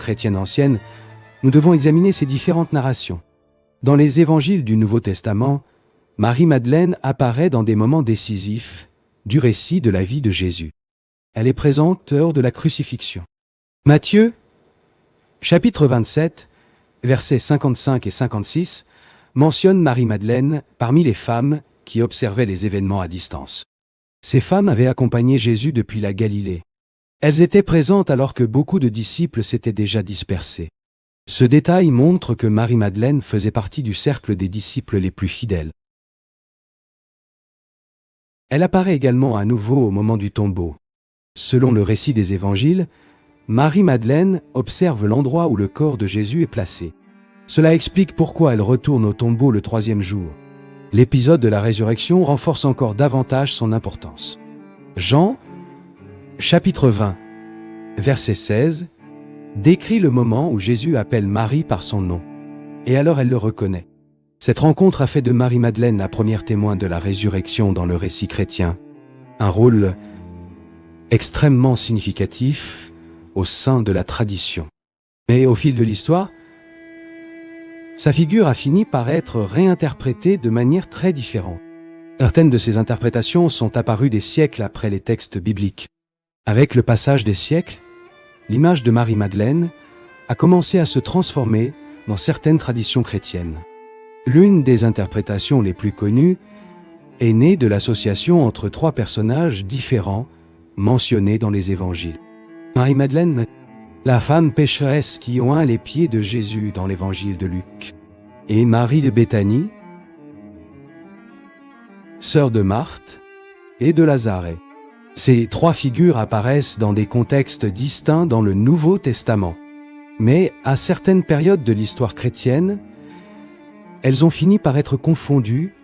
chrétienne ancienne, nous devons examiner ces différentes narrations. Dans les évangiles du Nouveau Testament, Marie-Madeleine apparaît dans des moments décisifs du récit de la vie de Jésus. Elle est présente lors de la crucifixion. Matthieu, chapitre 27, versets 55 et 56, mentionne Marie-Madeleine parmi les femmes qui observaient les événements à distance. Ces femmes avaient accompagné Jésus depuis la Galilée. Elles étaient présentes alors que beaucoup de disciples s'étaient déjà dispersés. Ce détail montre que Marie-Madeleine faisait partie du cercle des disciples les plus fidèles. Elle apparaît également à nouveau au moment du tombeau. Selon le récit des évangiles, Marie-Madeleine observe l'endroit où le corps de Jésus est placé. Cela explique pourquoi elle retourne au tombeau le 3e jour. L'épisode de la résurrection renforce encore davantage son importance. Jean, chapitre 20, verset 16, décrit le moment où Jésus appelle Marie par son nom, et alors elle le reconnaît. Cette rencontre a fait de Marie-Madeleine la première témoin de la résurrection dans le récit chrétien, un rôle extrêmement significatif au sein de la tradition. Mais au fil de l'histoire, sa figure a fini par être réinterprétée de manière très différente. Certaines de ces interprétations sont apparues des siècles après les textes bibliques. Avec le passage des siècles, l'image de Marie-Madeleine a commencé à se transformer dans certaines traditions chrétiennes. L'une des interprétations les plus connues est née de l'association entre 3 personnages différents mentionnés dans les évangiles. Marie-Madeleine, la femme pécheresse qui oint les pieds de Jésus dans l'évangile de Luc, et Marie de Béthanie, sœur de Marthe et de Lazare. Ces 3 figures apparaissent dans des contextes distincts dans le Nouveau Testament. Mais à certaines périodes de l'histoire chrétienne, elles ont fini par être confondues